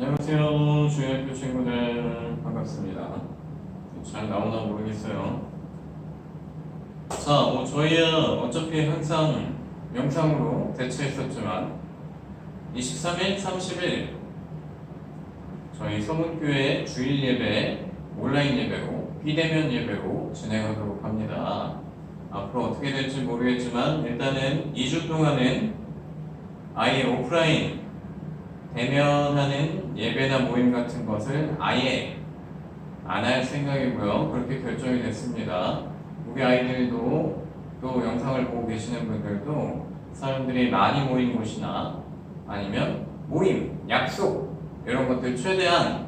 안녕하세요. 중학교 친구들 반갑습니다. 잘 나오나 모르겠어요. 자, 저희야 어차피 항상 영상으로 대체했었지만 23일, 30일 저희 서문교회 주일 예배 온라인 예배로 비대면 예배로 진행하도록 합니다. 앞으로 어떻게 될지 모르겠지만 일단은 2주 동안은 아예 오프라인 대면하는 예배나 모임 같은 것을 아예 안 할 생각이고요. 그렇게 결정이 됐습니다. 우리 아이들도 또 영상을 보고 계시는 분들도 사람들이 많이 모인 곳이나 아니면 모임, 약속 이런 것들 최대한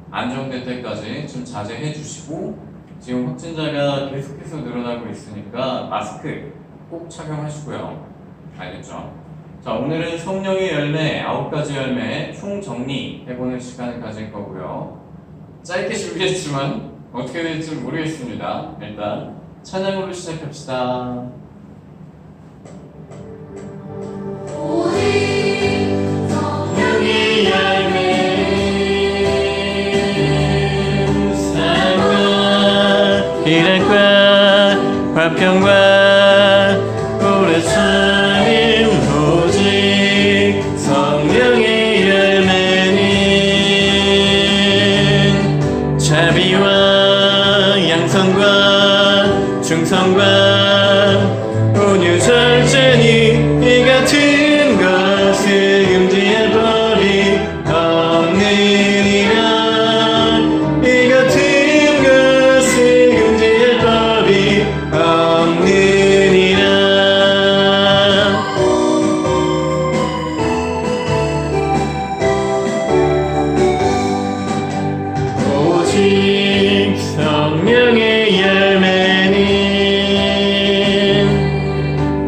안정될 때까지 좀 자제해 주시고, 지금 확진자가 계속해서 늘어나고 있으니까 마스크 꼭 착용하시고요. 알겠죠? 자, 오늘은 성령의 열매 9가지 열매 총정리해보는 시간을 가질 거고요. 짧게 준비했지만 어떻게 될지 모르겠습니다. 일단 찬양으로 시작합시다. 성령의 열매 사랑과 희락과 화평과 오래 참임 오직 성령의 열매는 자비와 양선과 중성과 온유 절제니 이 같은 것을 금지할 법이 없느니라. 이 같은 것을 금지할 법이 없느니라. 오직 성령의 열매는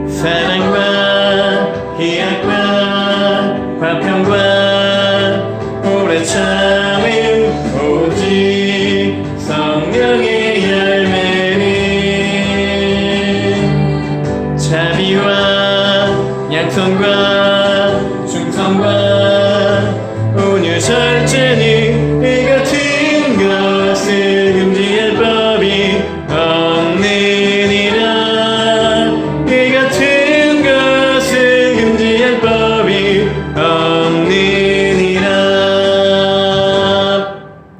사랑과 희락과 화평과 오래 참음. 오직 성령의 열매는 자비와 양선과 중성과 온유 절제니 이 같은 것을 금지할 법이 없느니라. 이 같은 것을 금지할 법이 없느니라.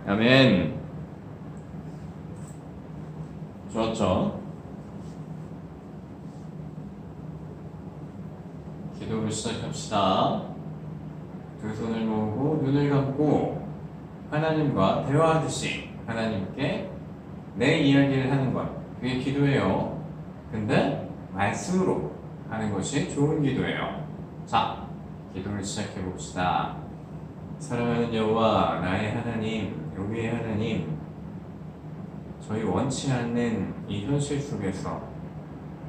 아멘. 좋았죠? 기도를 시작합시다. 두 손을 모으고 눈을 감고 하나님과 대화하듯이 하나님께 내 이야기를 하는 것, 그게 기도예요. 근데 말씀으로 하는 것이 좋은 기도예요. 자, 기도를 시작해 봅시다. 사랑하는 여호와 나의 하나님, 우리의 하나님, 저희 원치 않는 이 현실 속에서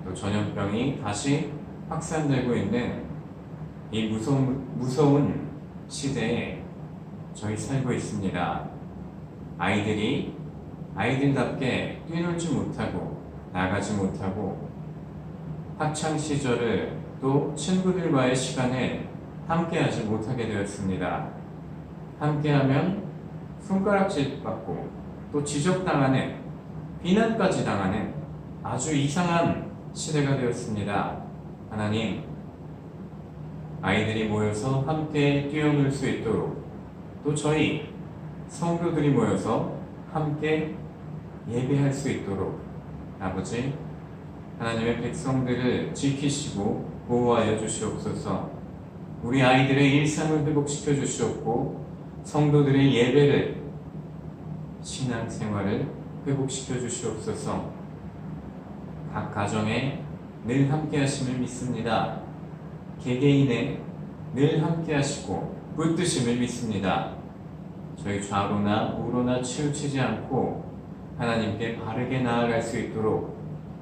또 전염병이 다시 확산되고 있는 이 무서운 시대에 저희 살고 있습니다. 아이들이 아이들답게 뛰놀지 못하고 나가지 못하고 학창 시절을 또 친구들과의 시간을 함께하지 못하게 되었습니다. 함께하면 손가락질 받고 또 지적당하는, 비난까지 당하는 아주 이상한 시대가 되었습니다. 하나님, 아이들이 모여서 함께 뛰어놀 수 있도록, 또 저희 성도들이 모여서 함께 예배할 수 있도록 아버지, 하나님의 백성들을 지키시고 보호하여 주시옵소서. 우리 아이들의 일상을 회복시켜 주시옵고 성도들의 예배를, 신앙생활을 회복시켜 주시옵소서. 각 가정에 늘 함께 하심을 믿습니다. 개개인에 늘 함께 하시고 붙드심을 믿습니다. 저희 좌로나 우로나 치우치지 않고 하나님께 바르게 나아갈 수 있도록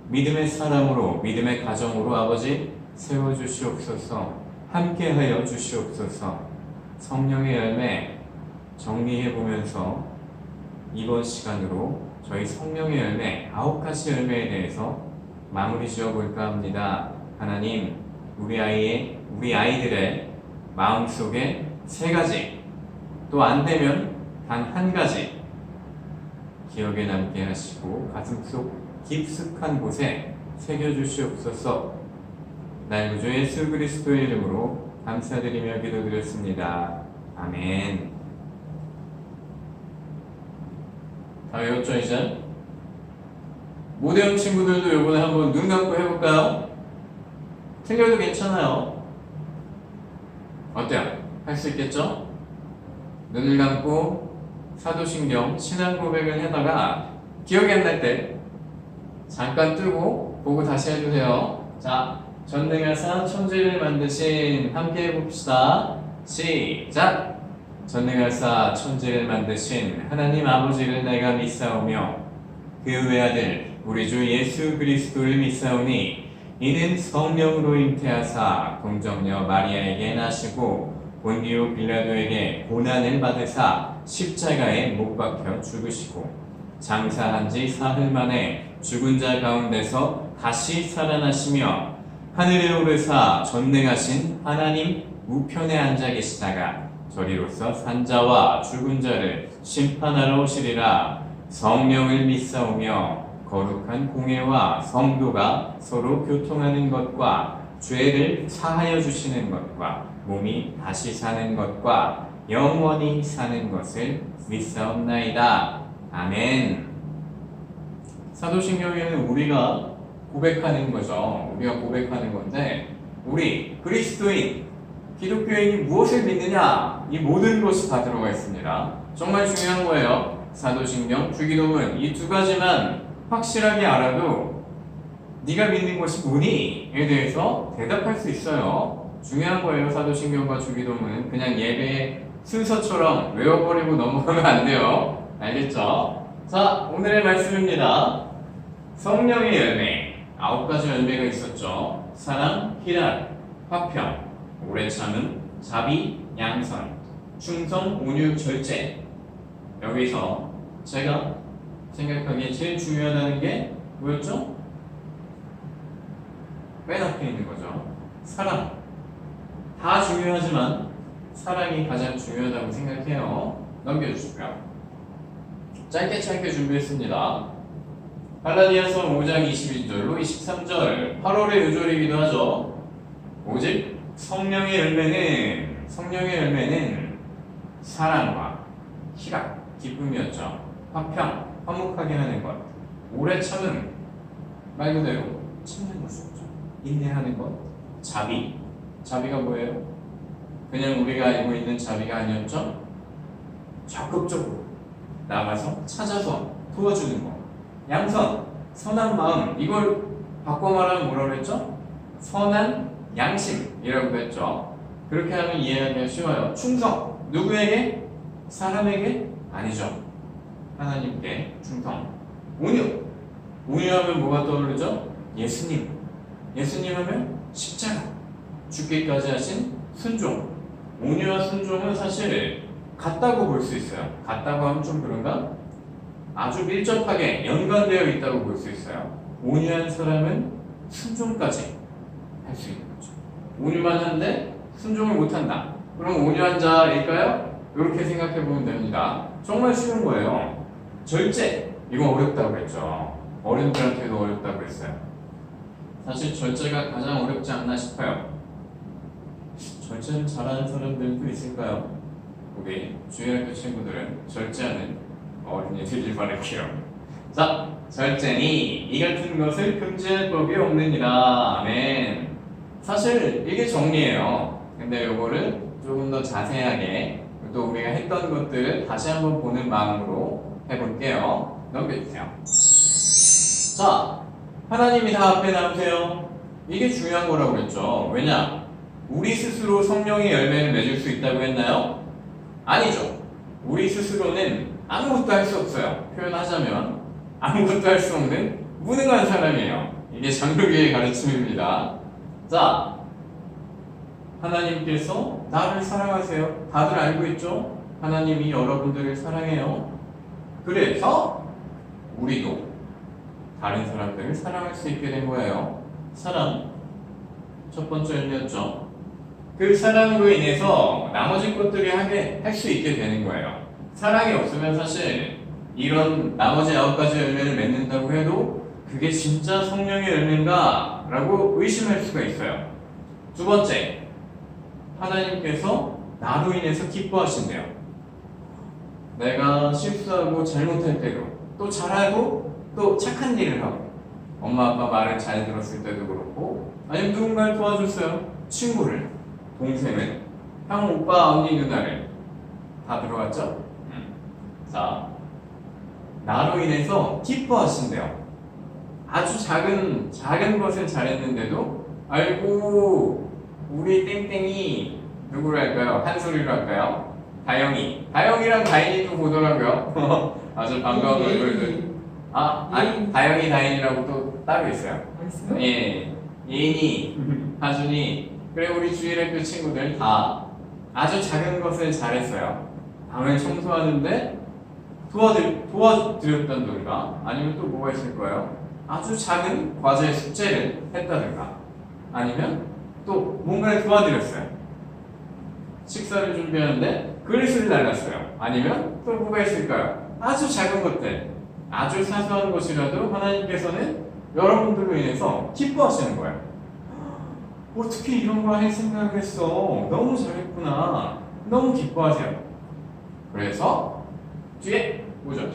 믿음의 사람으로, 믿음의 가정으로 아버지 세워주시옵소서. 함께하여 주시옵소서. 성령의 열매 정리해보면서 이번 시간으로 저희 성령의 열매 9가지 열매에 대해서 마무리 지어볼까 합니다. 하나님, 우리 아이들의 마음속에 3가지 또 안 되면 단 한 가지 기억에 남게 하시고 가슴속 깊숙한 곳에 새겨주시옵소서. 날 구주 예수 그리스도의 이름으로 감사드리며 기도드렸습니다. 아멘. 다 외웠죠 이제? 못 외운 친구들도 이번에 한번 눈 감고 해볼까요? 틀려도 괜찮아요. 어때요? 할 수 있겠죠? 눈을 감고 사도신경 신앙 고백을 하다가 기억이 안 날 때 잠깐 뜨고 보고 다시 해주세요. 자, 전능하사 천지를 만드신 함께 해봅시다. 시작! 전능하사 천지를 만드신 하나님 아버지를 내가 믿사오며 그 외아들 우리 주 예수 그리스도를 믿사오니 이는 성령으로 잉태하사 동정녀 마리아에게 나시고 본디오 빌라도에게 고난을 받으사 십자가에 못 박혀 죽으시고 장사한 지 사흘 만에 죽은 자 가운데서 다시 살아나시며 하늘에 오르사 전능하신 하나님 우편에 앉아 계시다가 저리로서 산자와 죽은 자를 심판하러 오시리라. 성령을 믿사오며 거룩한 공회와 성도가 서로 교통하는 것과 죄를 사하여 주시는 것과 몸이 다시 사는 것과 영원히 사는 것을 믿사옵나이다. 아멘. 사도신경에는 우리가 고백하는 거죠. 우리가 고백하는 건데 우리 그리스도인 기독교인이 무엇을 믿느냐 이 모든 것이 다 들어가 있습니다. 정말 중요한 거예요. 사도신경, 주기도문 이 두 가지만 확실하게 알아도 네가 믿는 것이 뭐니? 에 대해서 대답할 수 있어요. 중요한 거예요. 사도신경과 주기도문은 그냥 예배 순서처럼 외워버리고 넘어가면 안 돼요. 알겠죠? 자, 오늘의 말씀입니다. 성령의 열매 9가지 열매가 있었죠. 사랑, 희락, 화평, 오래 참음, 자비, 양선, 충성, 온유, 절제. 여기서 제가 생각하기에 제일 중요하다는 게 뭐였죠? 맨 앞에 있는 거죠. 사랑. 다 중요하지만 사랑이 가장 중요하다고 생각해요. 넘겨주시고요. 짧게 준비했습니다. 갈라디아서 5장 22절로 23절 8월의 요절이기도 하죠. 오직 성령의 열매는 사랑과 희락, 기쁨이었죠. 화평, 화목하게 하는 것, 오래 참음, 말 그대로 참는 것이었죠. 인내하는 것, 자비가 뭐예요? 그냥 우리가 알고 있는 자비가 아니었죠. 적극적으로 나가서 찾아서 도와주는 것, 양선, 선한 마음, 이걸 바꿔 말하면 뭐라고 했죠? 선한 양심이라고 했죠. 그렇게 하면 이해하기가 쉬워요. 충성, 누구에게? 사람에게? 아니죠. 하나님께 충성. 온유하면 뭐가 떠오르죠? 예수님 하면 십자가, 죽기까지 하신 순종. 온유와 순종은 사실 같다고 볼 수 있어요. 같다고 하면 좀 그런가? 아주 밀접하게 연관되어 있다고 볼 수 있어요. 온유한 사람은 순종까지 할 수 있는 거죠. 온유만 한데 순종을 못한다. 그럼 온유한 자일까요? 이렇게 생각해 보면 됩니다. 정말 쉬운 거예요. 절제, 이거 어렵다고 했죠. 어른들한테도 어렵다고 했어요. 사실 절제가 가장 어렵지 않나 싶어요. 절제를 잘하는 사람들도 있을까요? 우리 주일학교 친구들은 절제하는 어린이들이 바랄게요. 자, 절제니 이 같은 것을 금지할 법이 없느니라. 아멘. 사실 이게 정리예요. 근데 요거를 조금 더 자세하게 또 우리가 했던 것들을 다시 한번 보는 마음으로 해볼게요. 넘겨주세요. 자, 하나님이 다 앞에 나오세요. 이게 중요한 거라고 그랬죠. 왜냐? 우리 스스로 성령의 열매를 맺을 수 있다고 했나요? 아니죠. 우리 스스로는 아무것도 할 수 없어요. 표현하자면 아무것도 할 수 없는 무능한 사람이에요. 이게 장로교의 가르침입니다. 자, 하나님께서 나를 사랑하세요. 다들 알고 있죠? 하나님이 여러분들을 사랑해요. 그래서 우리도 다른 사람들을 사랑할 수 있게 된 거예요. 사랑, 첫 번째 의미였죠. 그 사랑으로 인해서 나머지 것들이 할 수 있게 되는 거예요. 사랑이 없으면 사실 이런 나머지 9가지 열매를 맺는다고 해도 그게 진짜 성령의 열매인가? 라고 의심할 수가 있어요. 두 번째, 하나님께서 나로 인해서 기뻐하신대요. 내가 실수하고 잘못할 때도, 또 잘하고 또 착한 일을 하고, 엄마 아빠 말을 잘 들었을 때도 그렇고, 아니면 누군가를 도와줬어요. 친구를, 동생을, 형, 오빠, 언니, 누나를 다 들어갔죠? 자, 나로 인해서 기뻐하신대요. 아주 작은 것을 잘했는데도 알고 우리 땡땡이 누구로 할까요? 한 소리로 할까요? 다영이랑 다인이도 보더라고요. 아주 반가운 얼굴들. 아니 다영이 다인이라고 또 따로 있어요. 예, 예인이, 하준이, 그리고 우리 주일학교 친구들 다 아주 작은 것을 잘했어요. 방을 청소하는데 도와드렸다든가 아니면 또 뭐가 있을 거예요? 아주 작은 과제 숙제를 했다든가 아니면 또 뭔가를 도와드렸어요. 식사를 준비하는데 그릇을 날랐어요. 아니면 또 뭐가 있을까요? 아주 작은 것들, 아주 사소한 것이라도 하나님께서는 여러분들로 인해서 기뻐하시는 거예요. 어떻게 이런 거 할 생각을 했어? 너무 잘했구나. 너무 기뻐하세요. 그래서 뒤에 뭐죠?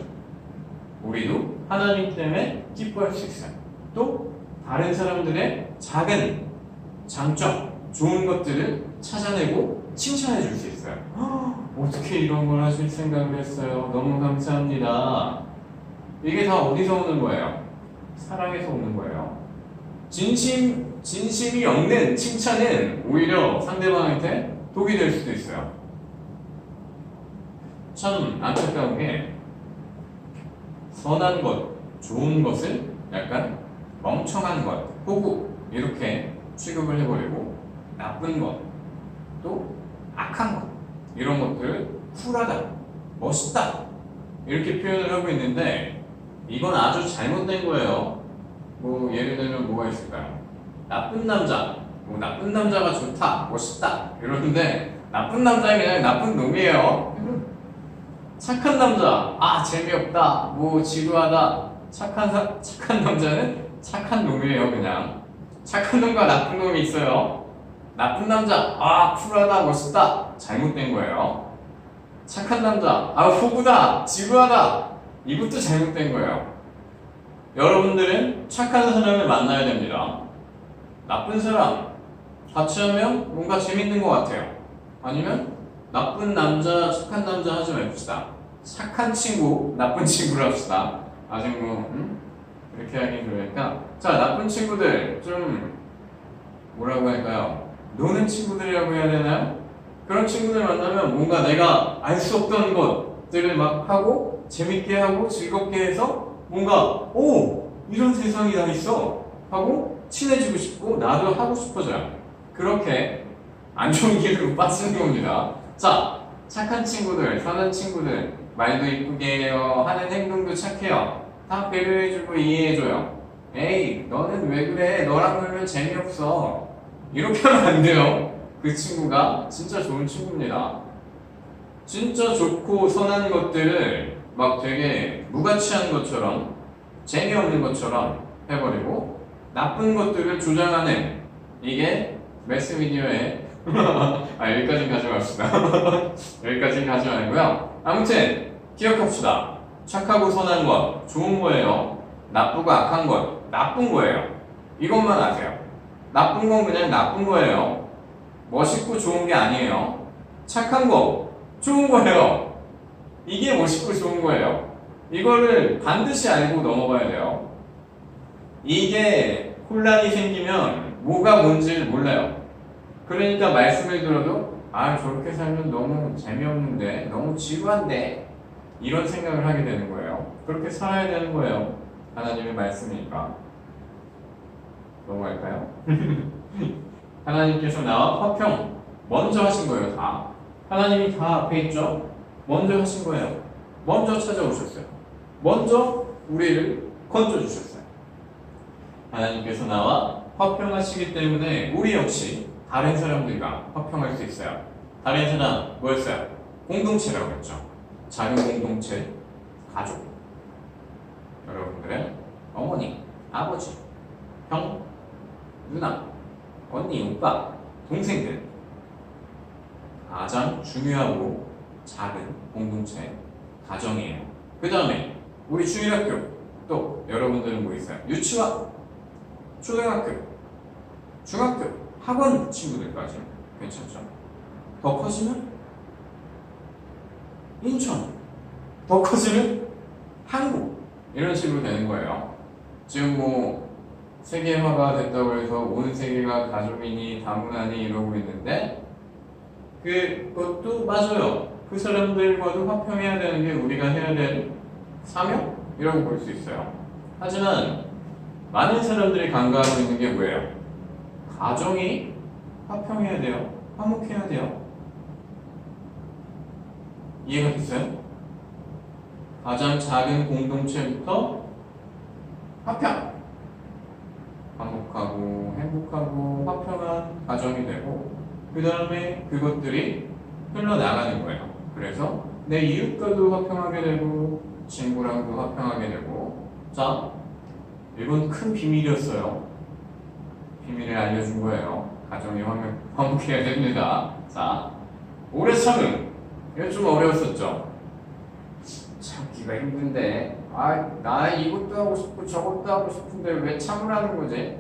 우리도 하나님 때문에 기뻐할 수 있어요. 또 다른 사람들의 작은 장점, 좋은 것들을 찾아내고 칭찬해 줄 수 있어요. 어떻게 이런 걸 하실 생각을 했어요? 너무 감사합니다. 이게 다 어디서 오는 거예요? 사랑에서 오는 거예요. 진심이 없는 칭찬은 오히려 상대방한테 독이 될 수도 있어요. 참 안타까운 게 선한 것, 좋은 것을 약간 멍청한 것, 호구 이렇게 취급을 해버리고 나쁜 것, 또 악한 것 이런 것들을 쿨하다, 멋있다 이렇게 표현을 하고 있는데 이건 아주 잘못된 거예요. 뭐 예를 들면 뭐가 있을까요? 나쁜 남자, 뭐 나쁜 남자가 좋다, 멋있다 이러는데 나쁜 남자는 그냥 나쁜 놈이에요. 착한 남자, 재미없다, 뭐 지루하다. 착한 남자는 착한 놈이에요. 그냥 착한 놈과 나쁜 놈이 있어요. 나쁜 남자, 쿨하다, 멋있다. 잘못된 거예요. 착한 남자, 호구다, 지루하다. 이것도 잘못된 거예요. 여러분들은 착한 사람을 만나야 됩니다. 나쁜 사람 같이 하면 뭔가 재밌는 것 같아요. 아니면 나쁜 남자, 착한 남자 하지 맙시다. 착한 친구, 나쁜 친구를 합시다. 아직 그렇게 하긴 그러니까. 자, 나쁜 친구들 좀 뭐라고 할까요? 노는 친구들이라고 해야 되나요? 그런 친구들 만나면 뭔가 내가 알 수 없던 것들을 막 하고 재밌게 하고 즐겁게 해서 뭔가 이런 세상이 다 있어 하고 친해지고 싶고 나도 하고 싶어져요. 그렇게 안 좋은 길로 빠지는 겁니다. 자, 착한 친구들, 선한 친구들, 말도 이쁘게 해요. 하는 행동도 착해요. 다 배려해주고 이해해줘요. 에이, 너는 왜 그래? 너랑 놀면 재미없어. 이렇게 하면 안 돼요. 그 친구가 진짜 좋은 친구입니다. 진짜 좋고 선한 것들을 막 되게 무가치한 것처럼 재미없는 것처럼 해버리고 나쁜 것들을 조장하는 이게 매스미디어의 여기까지 가져갑시다. 여기까지 가져가고요. 아무튼 기억합시다. 착하고 선한 것 좋은 거예요. 나쁘고 악한 것 나쁜 거예요. 이것만 아세요. 나쁜 건 그냥 나쁜 거예요. 멋있고 좋은 게 아니에요. 착한 거 좋은 거예요. 이게 멋있고 좋은 거예요. 이거를 반드시 알고 넘어가야 돼요. 이게 혼란이 생기면 뭐가 뭔지를 몰라요. 그러니까 말씀을 들어도 저렇게 살면 너무 재미없는데 너무 지루한데 이런 생각을 하게 되는 거예요. 그렇게 살아야 되는 거예요. 하나님의 말씀이니까. 넘어갈까요? 하나님께서 나와 화평 먼저 하신 거예요. 다 하나님이 다 앞에 있죠. 먼저 하신 거예요. 먼저 찾아오셨어요. 먼저 우리를 건져주셨어요. 하나님께서 나와 화평하시기 때문에 우리 역시 다른 사람들과 화평할 수 있어요. 다른 사람 뭐였어요? 공동체라고 했죠. 작은 공동체, 가족. 여러분들의 어머니, 아버지, 형, 누나, 언니, 오빠, 동생들. 가장 중요하고 작은 공동체, 가정이에요. 그 다음에 우리 중학교, 또 여러분들은 뭐 있어요? 유치원, 초등학교, 중학교, 학원 친구들까지 괜찮죠? 더 커지면 인천, 더 커지면 한국, 이런 식으로 되는 거예요. 지금 뭐 세계화가 됐다고 해서 온 세계가 가족이니 다문화니 이러고 있는데 그것도 맞아요. 그 사람들과도 화평해야 되는 게 우리가 해야 될 사명이라고 볼 수 있어요. 하지만 많은 사람들이 간과하고 있는 게 뭐예요? 가정이 화평해야 돼요. 화목해야 돼요. 이해가 됐어요? 가장 작은 공동체부터 화평, 화목하고 행복하고 화평한 가정이 되고 그 다음에 그것들이 흘러나가는 거예요. 그래서 내 이웃과도 화평하게 되고 친구랑도 화평하게 되고. 자, 이건 큰 비밀이었어요. 비밀을 알려준 거예요. 가정이 화목해야 됩니다. 자, 오래 참음. 이건 좀 어려웠었죠. 참기가 힘든데 나 이것도 하고 싶고 저것도 하고 싶은데 왜 참으라는 거지?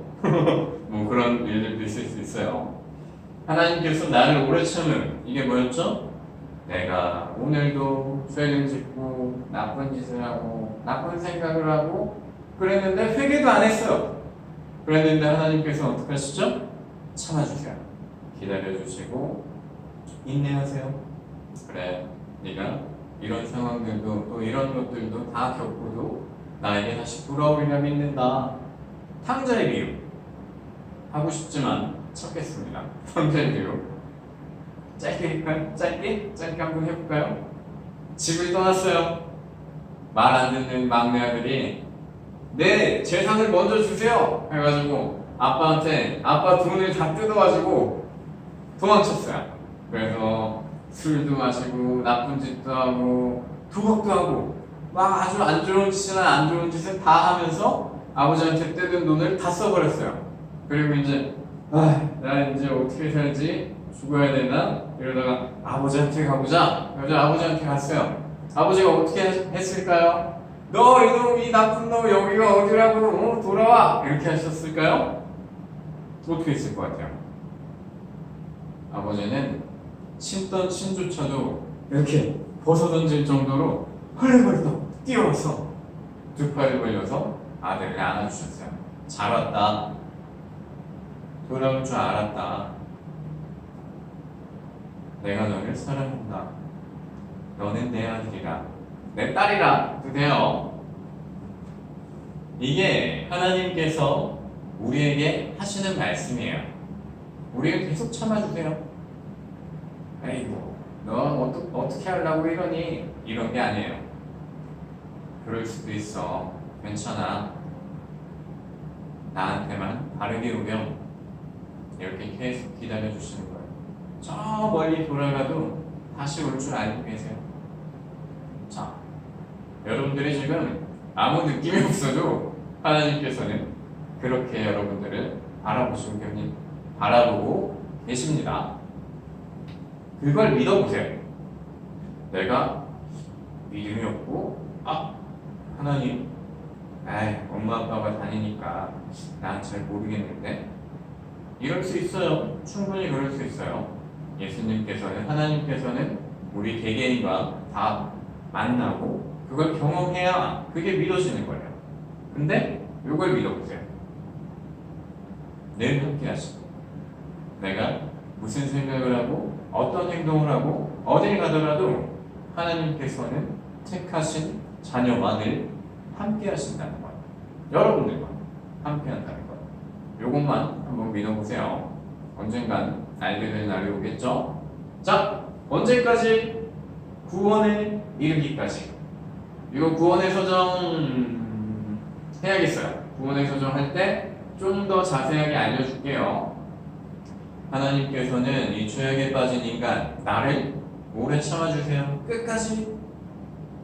뭐 그런 일들도 있을 수 있어요. 하나님께서 나를 오래 참음. 이게 뭐였죠? 내가 오늘도 죄를 짓고 나쁜 짓을 하고 나쁜 생각을 하고 그랬는데 회개도 안 했어요. 그랬는데 하나님께서 어떻게 하시죠? 참아주세요. 기다려주시고 인내하세요. 그래, 네가 이런 상황들도 또 이런 것들도 다 겪고도 나에게 다시 돌아오리라 믿는다. 탕자의 비유 하고 싶지만 찾겠습니다. 탕자의 비유 짧게 할까요? 짧게 한번 해볼까요? 집을 떠났어요. 말 안 듣는 막내 아들이 내 재산을 먼저 주세요 해가지고 아빠한테 아빠 돈을 다 뜯어가지고 도망쳤어요. 그래서 술도 마시고 나쁜 짓도 하고 도박도 하고 막 아주 안 좋은 짓이나 안 좋은 짓을 다 하면서 아버지한테 뜯은 돈을 다 써버렸어요. 그리고 이제 나 이제 어떻게 살지? 죽어야 되나? 이러다가 아버지한테 가보자. 그래서 아버지한테 갔어요. 아버지가 어떻게 했을까요? 너 이놈, 이 나쁜 놈, 여기가 어디라고? 돌아와! 이렇게 하셨을까요? 어떻게 했을 것 같아요? 아버지는 신던 신조차도 이렇게 벗어던질 정도로 헐레벌떡 뛰어와서 두 팔을 벌려서 아들을 안아주셨어요. 잘 왔다. 돌아올 줄 알았다. 내가 너를 사랑한다. 너는 내 아들이라, 내 딸이라도 돼요. 이게 하나님께서 우리에게 하시는 말씀이에요. 우리를 계속 참아주세요. 아이고, 너 어떻게 하려고 이러니? 이런 게 아니에요. 그럴 수도 있어. 괜찮아. 나한테만 바르게 오렴. 이렇게 계속 기다려주시는 거예요. 저 멀리 돌아가도 다시 올 줄 알고 계세요. 자, 여러분들이 지금 아무 느낌이 없어도 하나님께서는 그렇게 여러분들을 바라보고 계십니다. 그걸 믿어보세요. 내가 믿음이 없고 하나님 엄마 아빠가 다니니까 난 잘 모르겠는데 이럴 수 있어요. 충분히 그럴 수 있어요. 예수님께서는 하나님께서는 우리 개개인과 다 만나고 그걸 경험해야 그게 믿어지는 거예요. 근데 이걸 믿어보세요. 늘 함께 하시고 내가 무슨 생각을 하고 어떤 행동을 하고 어딜 가더라도 하나님께서는 택하신 자녀와 늘 함께 하신다는 것. 여러분들과 함께 한다는 것. 요것만 한번 믿어보세요. 언젠간 알게 될 날이 오겠죠? 자, 언제까지? 구원에 이르기까지. 이거 구원의 서정 해야겠어요. 구원의 서정 할 때 좀 더 자세하게 알려줄게요. 하나님께서는 이 죄악에 빠진 인간 나를 오래 참아주세요. 끝까지.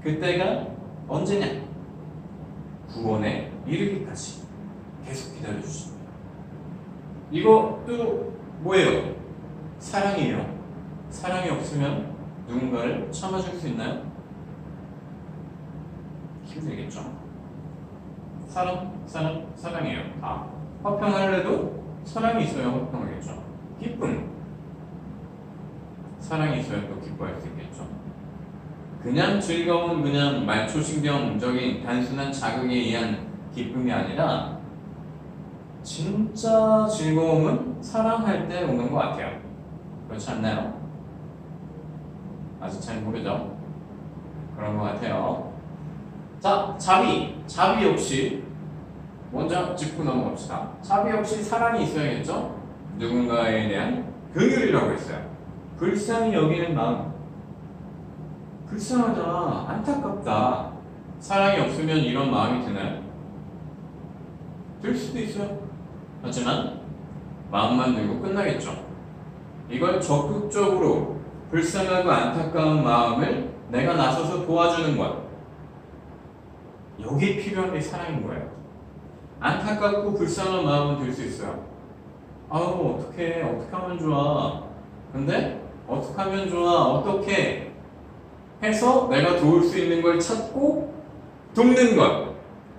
그때가 언제냐? 구원에 이르기까지 계속 기다려주십니다. 이것도 뭐예요? 사랑이에요. 사랑이 없으면 누군가를 참아줄 수 있나요? 힘들겠죠. 사랑이에요. 화평할래도 사랑이 있어야 화평하겠죠. 기쁨. 사랑이 있어야 또 기뻐할 수 있겠죠. 그냥 즐거운, 그냥 말초신경적인 단순한 자극에 의한 기쁨이 아니라 진짜 즐거움은 사랑할 때 오는 것 같아요. 그렇지 않나요? 아직 잘 모르죠? 그런 것 같아요. 자, 자비 역시 먼저 짚고 넘어갑시다. 자비 역시 사랑이 있어야겠죠? 누군가에 대한 긍휼이라고 했어요. 불쌍히 여기는 마음. 불쌍하다, 안타깝다. 사랑이 없으면 이런 마음이 드나요? 들 수도 있어요. 하지만 마음만 들고 끝나겠죠. 이걸 적극적으로 불쌍하고 안타까운 마음을 내가 나서서 도와주는 것. 여기에 필요한 게 사랑인 거예요. 안타깝고 불쌍한 마음은 들 수 있어요. 아우, 어떻게 하면 좋아. 근데 어떻게 하면 좋아, 어떻게 해서 내가 도울 수 있는 걸 찾고 돕는 것.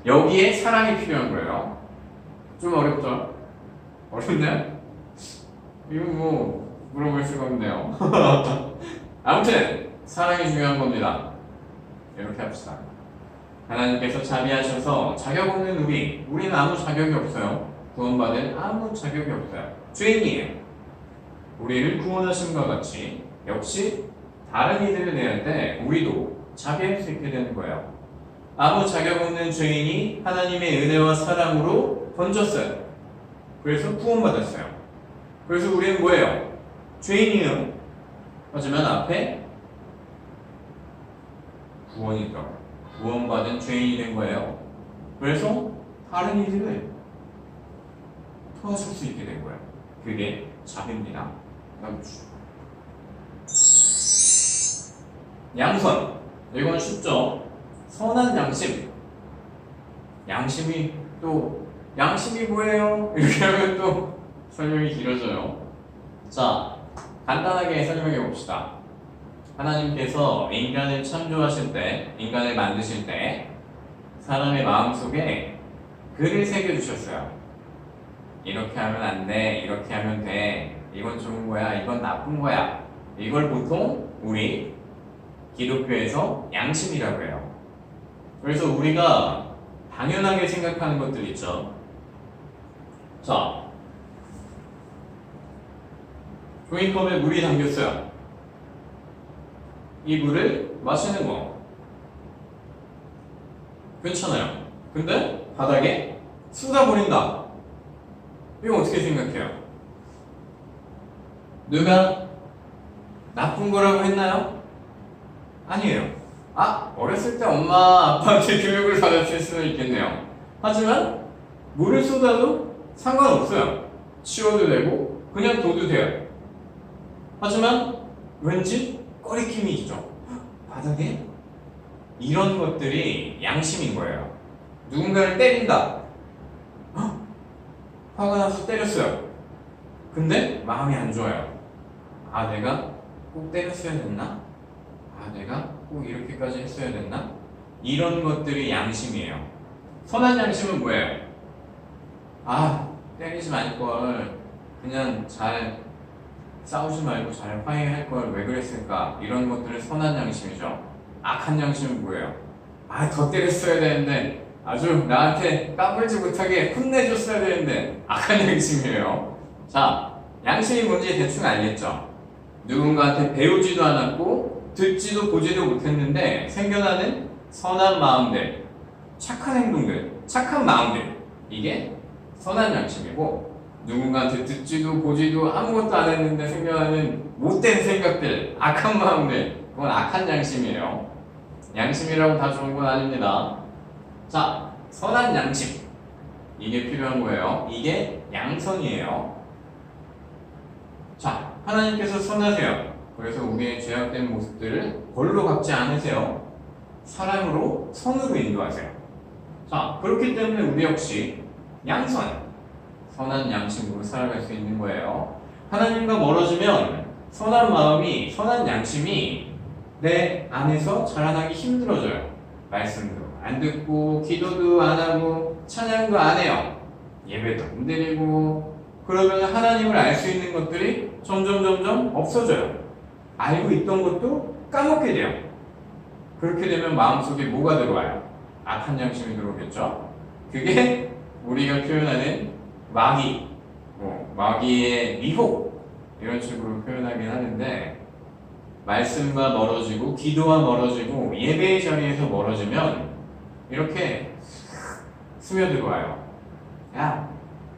여기에 사랑이 필요한 거예요. 좀 어렵죠? 어렵나요? 이거 뭐 물어볼 수가 없네요. 아무튼 사랑이 중요한 겁니다. 이렇게 합시다. 하나님께서 자비하셔서 자격 없는 우리는 아무 자격이 없어요. 구원받을 아무 자격이 없어요. 죄인이에요. 우리를 구원하심과 같이 역시 다른 이들을 대할 때 우리도 자비할 수 있게 되는 거예요. 아무 자격 없는 죄인이 하나님의 은혜와 사랑으로 번졌어요. 그래서 구원받았어요. 그래서 우리는 뭐예요? 죄인이에요. 하지만 앞에 구원이 있다고. 구원받은 죄인이 된 거예요. 그래서 다른 이들을 도와줄 수 있게 된 거예요. 그게 자비입니다. 양선. 이건 쉽죠? 선한 양심. 양심이 뭐예요? 이렇게 하면 또 설명이 길어져요. 자, 간단하게 설명해 봅시다. 하나님께서 인간을 창조하실 때, 인간을 만드실 때 사람의 마음속에 글을 새겨주셨어요. 이렇게 하면 안 돼, 이렇게 하면 돼, 이건 좋은 거야, 이건 나쁜 거야. 이걸 보통 우리 기독교에서 양심이라고 해요. 그래서 우리가 당연하게 생각하는 것들 있죠. 자, 종이컵에 물이 담겼어요. 이 물을 마시는 거 괜찮아요. 근데 바닥에 쏟아버린다. 이거 어떻게 생각해요? 누가 나쁜 거라고 했나요? 아니에요. 어렸을 때 엄마 아빠한테 교육을 받았을 수는 있겠네요. 하지만 물을 쏟아도 상관없어요. 치워도 되고 그냥 둬도 돼요. 하지만 왠지 꺼리낌이 있죠. 바닥에 이런 것들이 양심인 거예요. 누군가를 때린다. 화가 나서 때렸어요. 근데 마음이 안 좋아요. 내가 꼭 때렸어야 됐나? 내가 꼭 이렇게까지 했어야 됐나? 이런 것들이 양심이에요. 선한 양심은 뭐예요? 때리지 말걸. 그냥 잘 싸우지 말고 잘 화해할 걸 왜 그랬을까? 이런 것들은 선한 양심이죠. 악한 양심은 뭐예요? 더 때렸어야 되는데, 아주 나한테 까불지 못하게 혼내줬어야 되는데, 악한 양심이에요. 자, 양심이 뭔지 대충 알겠죠? 누군가한테 배우지도 않았고 듣지도 보지도 못했는데 생겨나는 선한 마음들, 착한 행동들, 착한 마음들, 이게 선한 양심이고, 누군가한테 듣지도 보지도 아무것도 안 했는데 생겨나는 못된 생각들, 악한 마음들, 그건 악한 양심이에요. 양심이라고 다 좋은 건 아닙니다. 자, 선한 양심, 이게 필요한 거예요. 이게 양선이에요. 자, 하나님께서 선하세요. 그래서 우리의 죄악된 모습들을 벌로 갚지 않으세요. 사랑으로 선으로 인도하세요. 자, 그렇기 때문에 우리 역시 양선, 선한 양심으로 살아갈 수 있는 거예요. 하나님과 멀어지면 선한 마음이, 선한 양심이 내 안에서 자라나기 힘들어져요. 말씀도 안 듣고, 기도도 안 하고, 찬양도 안 해요. 예배도 안 드리고, 그러면 하나님을 알 수 있는 것들이 점점 없어져요. 알고 있던 것도 까먹게 돼요. 그렇게 되면 마음속에 뭐가 들어와요? 악한 양심이 들어오겠죠? 그게 우리가 표현하는 마귀, 마귀의 미혹, 이런 식으로 표현하긴 하는데, 말씀과 멀어지고 기도와 멀어지고 예배의 자리에서 멀어지면 이렇게 스며들어와요. 야,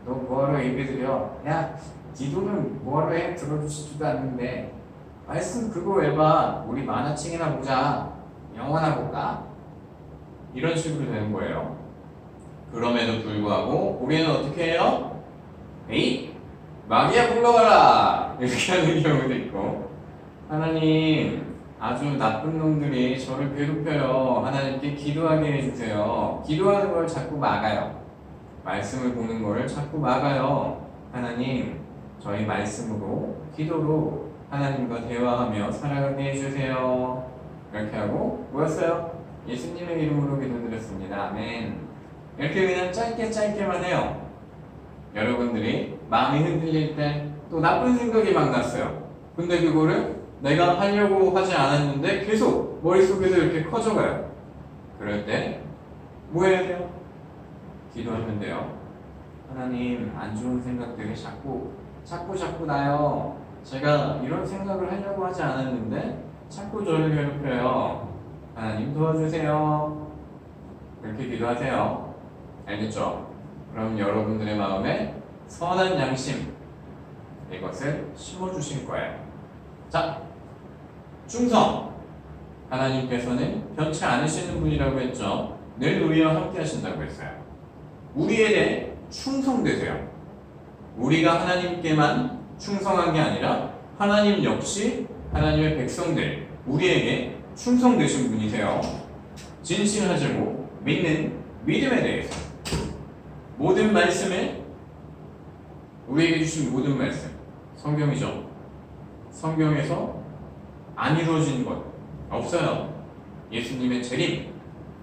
너 뭐하러 예배 드려? 야, 기도는 뭐하러 해? 들어주시지도 않는데 말씀 그거 왜 봐? 우리 만화책이나 보자. 영화나 볼까? 이런 식으로 되는 거예요. 그럼에도 불구하고 우리는 어떻게 해요? 에이, 마귀야 불러가라! 이렇게 하는 경우도 있고, 하나님, 아주 나쁜 놈들이 저를 괴롭혀요. 하나님께 기도하게 해주세요. 기도하는 걸 자꾸 막아요. 말씀을 보는 걸 자꾸 막아요. 하나님, 저희 말씀으로, 기도로 하나님과 대화하며 살아가게 해주세요. 이렇게 하고, 뭐였어요? 예수님의 이름으로 기도드렸습니다. 아멘. 이렇게 그냥 짧게만 해요. 여러분들이 마음이 흔들릴 때 또 나쁜 생각이 막 났어요. 근데 그거를 내가 하려고 하지 않았는데 계속 머릿속에서 이렇게 커져가요. 그럴 때 뭐 해야 돼요? 기도하면 돼요. 하나님, 안 좋은 생각들이 자꾸 나요. 제가 이런 생각을 하려고 하지 않았는데 자꾸 저를 괴롭혀요. 하나님 도와주세요. 그렇게 기도하세요. 알겠죠? 그럼 여러분들의 마음에 선한 양심, 이것을 심어주실 거예요. 자, 충성. 하나님께서는 변치 않으시는 분이라고 했죠. 늘 우리와 함께 하신다고 했어요. 우리에게 충성되세요. 우리가 하나님께만 충성한 게 아니라 하나님 역시 하나님의 백성들, 우리에게 충성되신 분이세요. 진실하시고 믿는 믿음에 대해서 모든 말씀에, 우리에게 주신 모든 말씀, 성경이죠. 성경에서 안 이루어진 것 없어요. 예수님의 재림,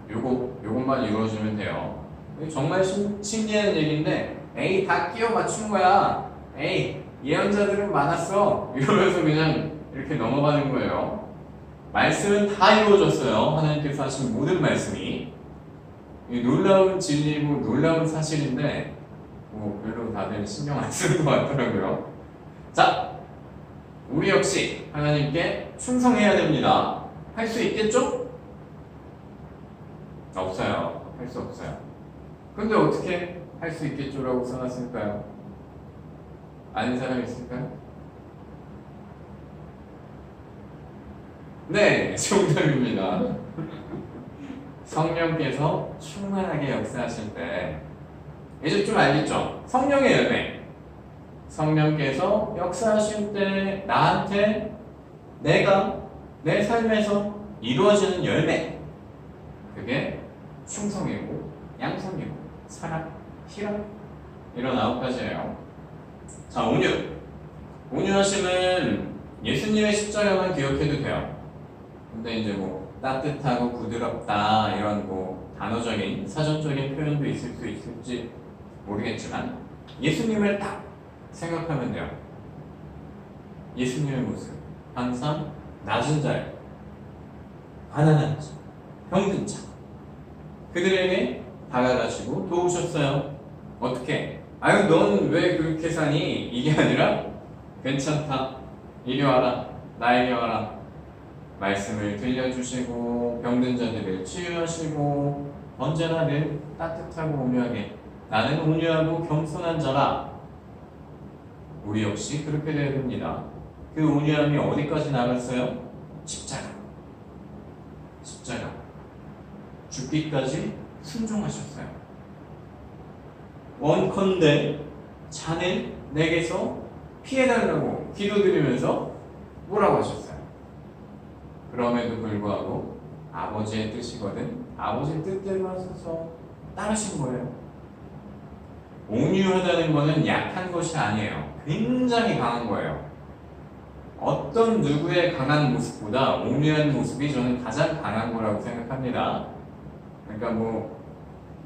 요것만 이루어지면 돼요. 정말 신기한 얘기인데, 에이, 다 끼워 맞춘 거야. 에이, 예언자들은 많았어. 이러면서 그냥 이렇게 넘어가는 거예요. 말씀은 다 이루어졌어요. 하나님께서 하신 모든 말씀이. 놀라운 진리고 놀라운 사실인데 별로 다들 신경 안 쓰는 것 같더라고요. 자, 우리 역시 하나님께 충성해야 됩니다. 할 수 있겠죠? 없어요. 할 수 없어요. 근데 어떻게 할 수 있겠죠라고 써놨을까요? 아는 사람 있을까요? 네, 정답입니다. 성령께서 충만하게 역사하실 때, 이제 좀 알겠죠? 성령의 열매. 성령께서 역사하실 때 나한테, 내가 내 삶에서 이루어지는 열매, 그게 충성이고 양성이고 사랑, 희락, 이런 9가지예요. 자, 온유. 온유하심은 예수님의 십자가만 기억해도 돼요. 근데 이제 따뜻하고 부드럽다, 이런 단어적인 사전적인 표현도 있을 수 있을지 모르겠지만 예수님을 딱 생각하면 돼요. 예수님의 모습, 항상 낮은 자예요. 가난한 자, 병든 자, 그들에게 다가가시고 도우셨어요. 어떻게? 아유, 넌 왜 그렇게 사니? 이게 아니라 괜찮다, 이리 와라, 나에게 와라. 말씀을 들려주시고 병든 자들을 치유하시고 언제나 늘 따뜻하고 온유하게, 나는 온유하고 겸손한 자라. 우리 역시 그렇게 되어야 됩니다. 그 온유함이 어디까지 나갔어요? 십자가. 죽기까지 순종하셨어요. 원컨대 자는 내게서 피해달라고 기도드리면서 뭐라고 하셨어요? 그럼에도 불구하고 아버지의 뜻이거든 아버지의 뜻대로 하셔서 따르신 거예요. 온유하다는 거는 약한 것이 아니에요. 굉장히 강한 거예요. 어떤 누구의 강한 모습보다 온유한 모습이 저는 가장 강한 거라고 생각합니다. 그러니까 뭐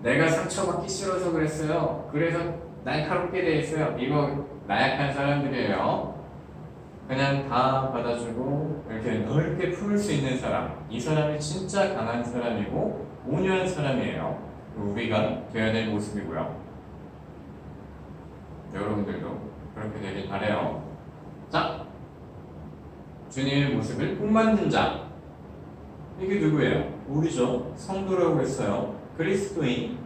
내가 상처받기 싫어서 그랬어요. 그래서 날카롭게 돼 있어요. 이거 나약한 사람들이에요. 그냥 다 받아주고 이렇게 넓게 품을 수 있는 사람. 이 사람이 진짜 강한 사람이고 온유한 사람이에요. 우리가 되어야 될 모습이고요. 여러분들도 그렇게 되길 바래요. 자, 주님의 모습을 복 만든 자. 이게 누구예요? 우리죠. 성도라고 했어요. 그리스도인.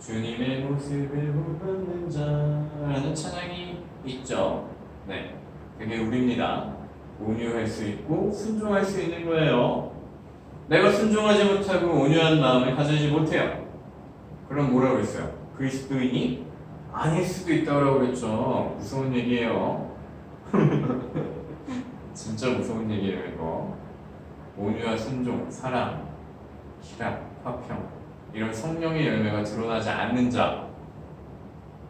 주님의 모습을 복 만든 자라는 찬양이 있죠. 네, 그게 우리입니다. 온유할 수 있고 순종할 수 있는 거예요. 내가 순종하지 못하고 온유한 마음을 가지지 못해요. 그럼 뭐라고 했어요? 그리스도인이 아닐 수도 있다고 그랬죠. 무서운 얘기예요. 진짜 무서운 얘기예요 이거. 온유와 순종, 사랑, 희락, 화평 이런 성령의 열매가 드러나지 않는 자.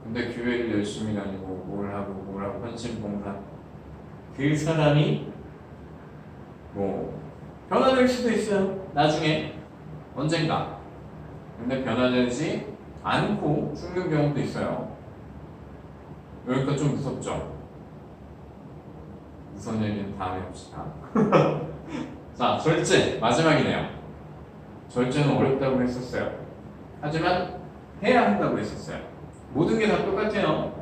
근데 교회를 열심히 다니고 뭘 하고 헌신봉사 그 사람이 뭐 변화될 수도 있어요. 나중에 언젠가. 근데 변화되지 않고 죽는 경우도 있어요. 여기가 좀 무섭죠? 무서운 얘기는 다음에 합시다. 자, 절제 마지막이네요. 절제는 어렵다고 했었어요. 하지만 해야 한다고 했었어요. 모든 게 다 똑같아요.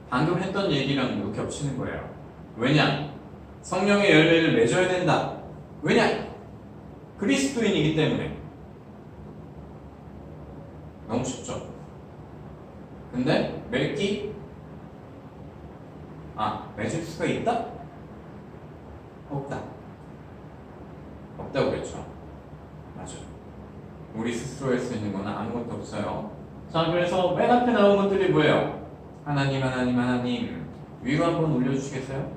방금 했던 얘기랑 겹치는 거예요. 왜냐? 성령의 열매를 맺어야 된다. 왜냐? 그리스도인이기 때문에. 너무 쉽죠? 근데 맺을 수가 있다? 없다. 없다고 그랬죠. 맞아. 우리 스스로 할 수 있는 건 아무것도 없어요. 자, 그래서 맨 앞에 나온 것들이 뭐예요? 하나님, 하나님, 하나님. 위로 한번 올려주시겠어요?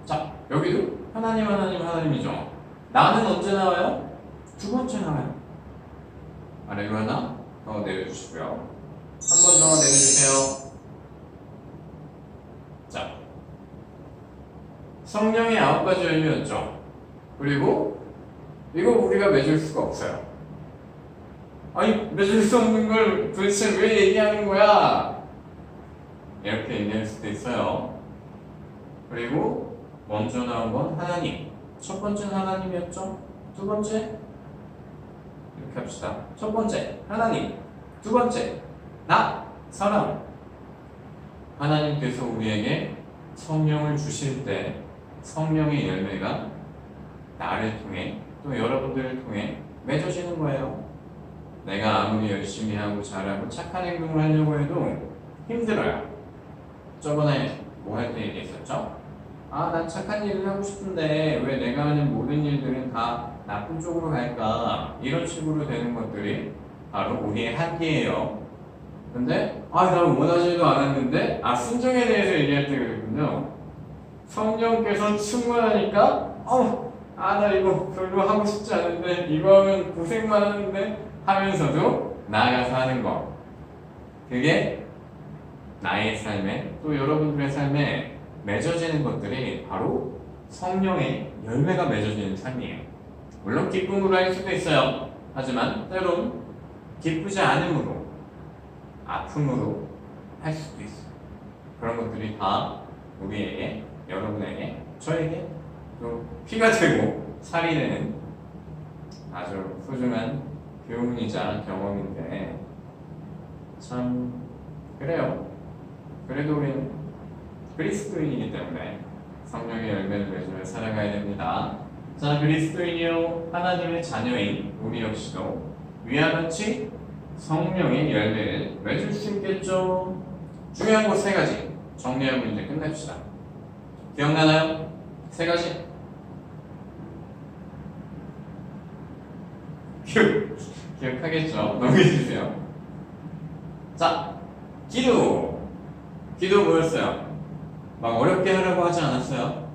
자, 여기도 하나님, 하나님, 하나님이죠. 나는 언제 나와요? 두 번째 나와요. 아래로 하나 더 내려주시고요. 한 번 더 내려주세요. 자, 성령의 9가지 열매였죠. 그리고 이거 우리가 맺을 수가 없어요. 아니, 맺을 수 없는 걸 도대체 왜 얘기하는 거야? 이렇게 얘기할 수도 있어요. 그리고 먼저 나온 건 하나님. 첫 번째는 하나님이었죠. 두 번째 이렇게 합시다. 첫 번째 하나님, 두 번째 나, 사람. 하나님께서 우리에게 성령을 주실 때 성령의 열매가 나를 통해 또 여러분들을 통해 맺어지는 거예요. 내가 아무리 열심히 하고 잘하고 착한 행동을 하려고 해도 힘들어요. 저번에 뭐 할 때 얘기했었죠? 난 착한 일을 하고 싶은데 왜 내가 하는 모든 일들은 다 나쁜 쪽으로 갈까? 이런 식으로 되는 것들이 바로 우리의 한계예요. 근데 난 원하지도 않았는데 순종에 대해서 얘기할 때 그랬군요. 성령께서 충만하니까 나 이거 별로 하고 싶지 않은데 이거 하면 고생만 하는데 하면서도 나아가서 하는 거. 그게 나의 삶에 또 여러분들의 삶에 맺어지는 것들이 바로 성령의 열매가 맺어지는 삶이에요. 물론 기쁨으로 할 수도 있어요. 하지만 때론 기쁘지 않음으로 아픔으로 할 수도 있어요. 그런 것들이 다 우리에게, 여러분에게, 저에게 또 피가 되고 살이 되는 아주 소중한 교훈이자 경험인데 참 그래요. 그래도 우리는 그리스도인이기 때문에 성령의 열매를 맺으며 살아가야 됩니다. 자, 그리스도인이요 하나님의 자녀인 우리 역시도 위와 같이 성령의 열매를 맺을 수 있겠죠. 중요한 거 3가지 정리하고 이제 끝냅시다. 기억나나요? 3가지? 기억하겠죠? 넘겨주세요. 자, 기도. 기도 뭐였어요? 막 어렵게 하라고 하지 않았어요?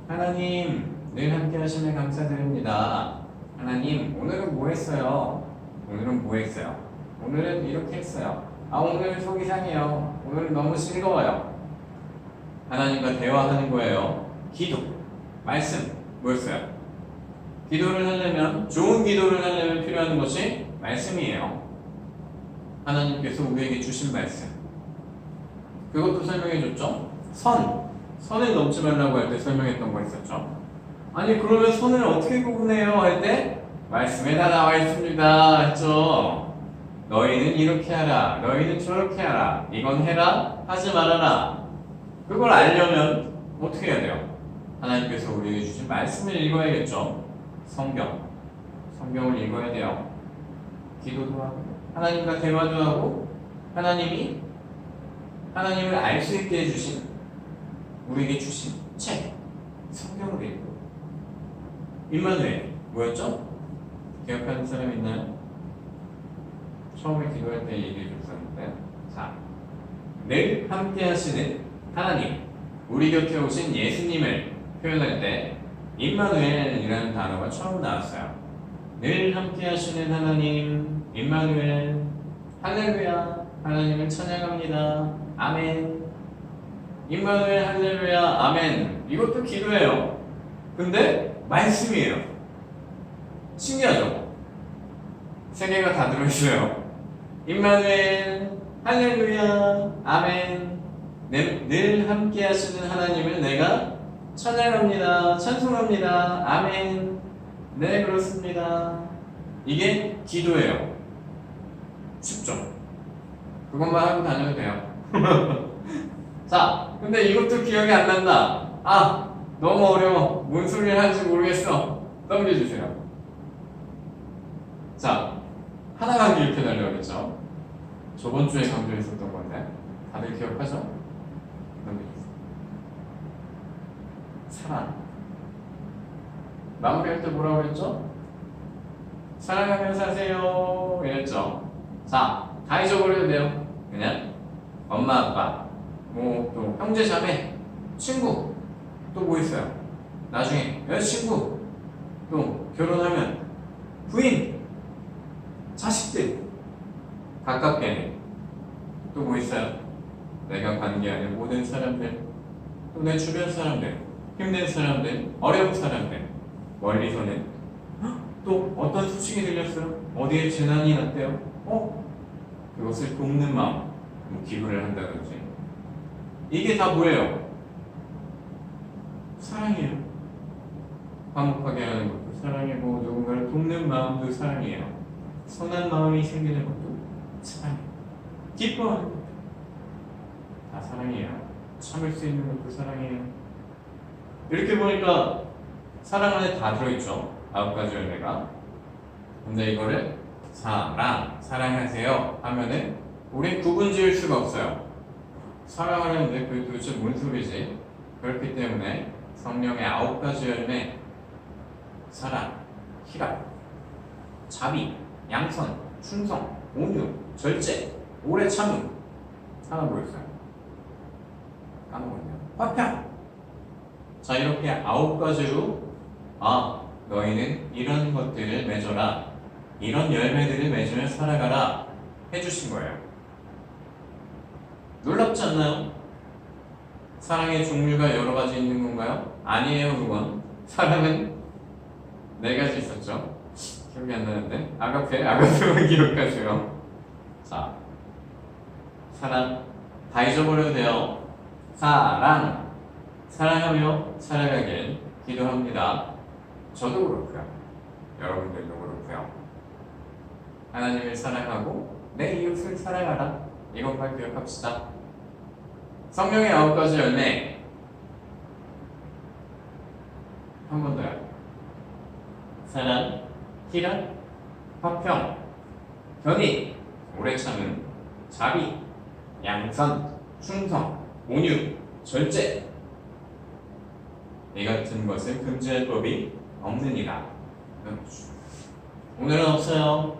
하나님 늘 함께 하시면 감사드립니다. 하나님 오늘은 뭐 했어요? 오늘은 뭐 했어요? 오늘은 이렇게 했어요. 아 오늘 속이 상해요. 오늘은 너무 싱거워요. 하나님과 대화하는 거예요. 기도, 말씀 뭐였어요? 기도를 하려면 좋은 기도를 하려면 필요한 것이 말씀이에요. 하나님께서 우리에게 주신 말씀. 그것도 설명해 줬죠. 선을 넘지 말라고 할 때 설명했던 거 있었죠. 아니 그러면 선을 어떻게 구분해요? 할 때 말씀에 다 나와 있습니다 했죠. 너희는 이렇게 하라, 너희는 저렇게 하라, 이건 해라, 하지 말아라. 그걸 알려면 어떻게 해야 돼요? 하나님께서 우리에게 주신 말씀을 읽어야겠죠. 성경을 읽어야 돼요. 기도도 하고 하나님과 대화도 하고 하나님을 알 수 있게 해주신 우리에게 주신 책 성경을 읽고 임마누엘 뭐였죠? 기억하는 사람 있나요? 처음에 기도할 때 얘기해 줬었는데 자, 늘 함께 하시는 하나님 우리 곁에 오신 예수님을 표현할 때 임마누엘이라는 단어가 처음 나왔어요. 늘 함께 하시는 하나님 임마누엘 할렐루야 하나님을 찬양합니다. 아멘. 임마누엘 할렐루야 아멘. 이것도 기도예요. 근데 말씀이에요. 신기하죠? 세 개가 다 들어있어요. 임마누엘 할렐루야 아멘. 늘 함께 하시는 하나님을 내가 찬양합니다. 찬송합니다. 아멘. 네 그렇습니다. 이게 기도예요. 쉽죠? 그것만 하고 다녀도 돼요. 자, 근데 이것도 기억이 안 난다. 아, 너무 어려워. 뭔 소리를 하는지 모르겠어. 넘겨주세요. 자, 하나만 기억해달라고 그랬죠? 저번 주에 강조했었던 건데 다들 기억하죠? 넘겨주세요. 사랑. 마무리할 때 뭐라고 했죠? 사랑하며 사세요 이랬죠. 자, 다 잊어버려도 돼요. 그냥 엄마 아빠 뭐 또 형제 자매 친구 또 뭐 있어요? 나중에 여자친구 또 결혼하면 부인 자식들 가깝게 또 뭐 있어요? 내가 관계하는 모든 사람들 또 내 주변 사람들 힘든 사람들 어려운 사람들 멀리서는 또 어떤 소식이 들렸어요? 어디에 재난이 났대요? 그것을 돕는 마음 뭐 기부를 한다든지 이게 다 뭐예요? 사랑이에요. 화목하게 하는 것도 사랑이고 누군가를 돕는 마음도 사랑이에요. 선한 마음이 생기는 것도 사랑이에요. 기뻐하는 것도 다 사랑이에요. 참을 수 있는 것도 사랑이에요. 이렇게 보니까 사랑 안에 다 들어있죠. 9가지 열매가. 근데 이거를 사랑하세요 하면은 우린 구분 지을 수가 없어요. 사랑하는데 그게 도대체 뭔 소리지? 그렇기 때문에 성령의 9가지 열매 사랑, 희락, 자비, 양선, 충성, 온유, 절제, 오래 참음 하나 뭐였어요? 까먹었네요. 화평. 자 이렇게 9가지로 너희는 이런 것들을 맺어라 이런 열매들을 맺으며 살아가라 해주신 거예요. 놀랍지 않나요? 사랑의 종류가 여러 가지 있는 건가요? 아니에요. 그건 사랑은 4가지 있었죠. 기억이 안 나는데 아가페만 기억하세요. 자 사랑 다 잊어버려도 돼요. 사랑하며 살아가길 기도합니다. 저도 그렇고요. 여러분들도 그렇고요. 하나님을 사랑하고 내 이웃을 사랑하라. 이것만 기억합시다. 성령의 9가지 열매 한 번 더요. 사랑, 희락, 화평, 견희, 오래 참음, 자비, 양선, 충성, 온유, 절제 이 같은 것을 금지할 법이 없느니라. 오늘은 없어요.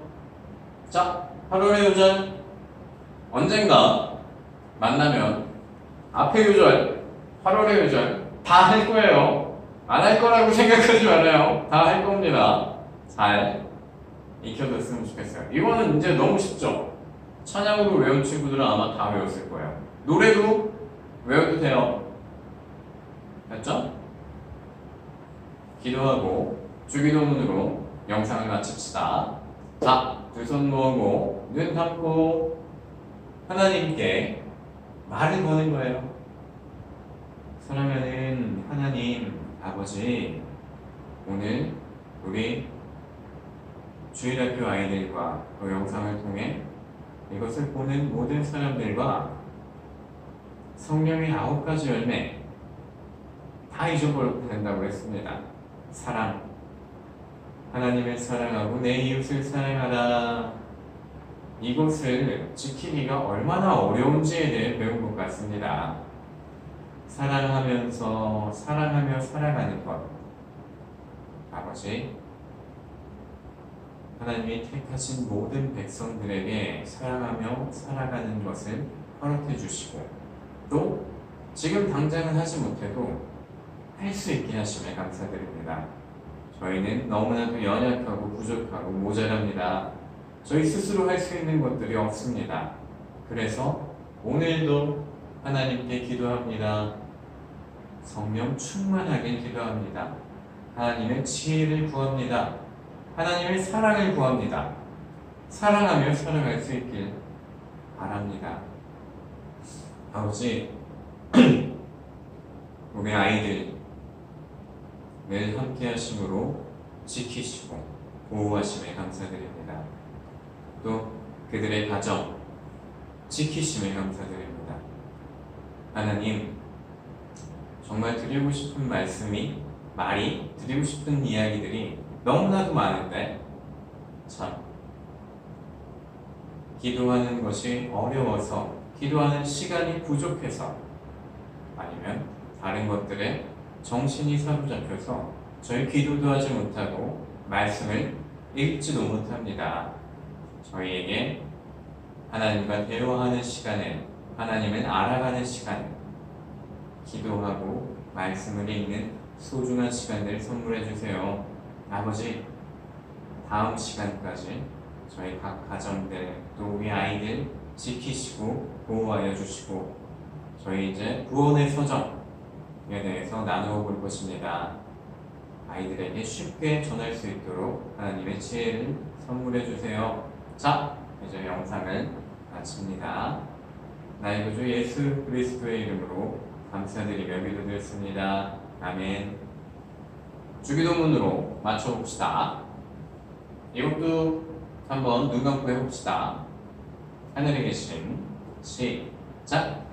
자, 8월의 요정 언젠가 만나면 앞에 요절, 8월의 요절 다 할 거예요. 안 할 거라고 생각하지 말아요. 다 할 겁니다. 잘 익혀뒀으면 좋겠어요. 이거는 이제 너무 쉽죠? 찬양으로 외운 친구들은 아마 다 외웠을 거예요. 노래도 외워도 돼요. 됐죠? 기도하고 주기도문으로 영상을 마칩시다. 자, 두 손 모으고 눈 감고 하나님께 말을 거는 거예요. 사랑하는 하나님 아버지, 오늘 우리 주일학교 아이들과 또 영상을 통해 이것을 보는 모든 사람들과 성령의 9가지 열매 다 잊어버려도 된다고 했습니다. 사랑, 하나님을 사랑하고 내 이웃을 사랑하라. 이것을 지키기가 얼마나 어려운지에 대해 배운 것 같습니다. 사랑하면서 사랑하며 살아가는 것. 아버지, 하나님이 택하신 모든 백성들에게 사랑하며 살아가는 것을 허락해 주시고 또 지금 당장은 하지 못해도 할 수 있게 하심에 감사드립니다. 저희는 너무나도 연약하고 부족하고 모자랍니다. 저희 스스로 할 수 있는 것들이 없습니다. 그래서 오늘도 하나님께 기도합니다. 성령 충만하게 기도합니다. 하나님의 지혜를 구합니다. 하나님의 사랑을 구합니다. 사랑하며 살아갈 수 있길 바랍니다. 아버지, 우리 아이들 늘 함께 하심으로 지키시고 보호하심에 감사드립니다. 또 그들의 가정 지키심에 감사드립니다. 하나님, 정말 드리고 싶은 말이 드리고 싶은 이야기들이 너무나도 많은데 참 기도하는 것이 어려워서, 기도하는 시간이 부족해서, 아니면 다른 것들에 정신이 사로잡혀서 저희 기도도 하지 못하고 말씀을 읽지도 못합니다. 저희에게 하나님과 대화하는 시간을, 하나님을 알아가는 시간을, 기도하고 말씀을 읽는 소중한 시간들을 선물해 주세요. 아버지, 다음 시간까지 저희 각 가정들 또 우리 아이들 지키시고 보호하여 주시고 저희 이제 구원의 서정에 대해서 나누어 볼 것입니다. 아이들에게 쉽게 전할 수 있도록 하나님의 지혜를 선물해 주세요. 자, 이제 영상을 마칩니다. 나의 구주 예수 그리스도의 이름으로 감사드리며 기도드렸습니다. 아멘. 주기도문으로 맞춰봅시다. 이것도 한번 눈 감고 해봅시다. 하늘에 계신, 시작.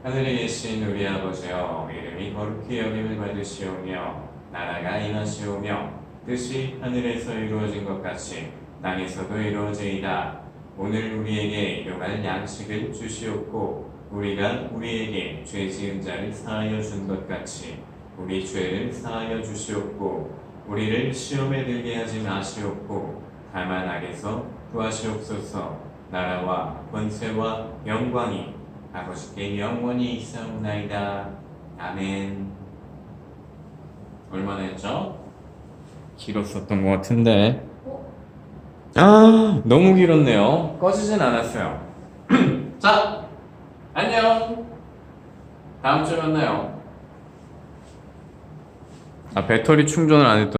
하늘에 계신 우리 아버지여, 이름이 거룩히 여김을 받으시오며 나라가 임하시오며 뜻이 하늘에서 이루어진 것 같이 땅에서도 이루어지이다. 오늘 우리에게 일용할 양식을 주시옵고 우리가 우리에게 죄 지은 자를 사하여 준 것 같이 우리 죄를 사하여 주시옵고 우리를 시험에 들게 하지 마시옵고 다만 악에서 구하시옵소서. 나라와 권세와 영광이 아버지께 영원히 있사옵나이다. 아멘. 얼마나 했죠? 길었었던 것 같은데. 너무 길었네요. 꺼지진 않았어요. 자, 안녕. 다음 주에 만나요. 배터리 충전을 안 했던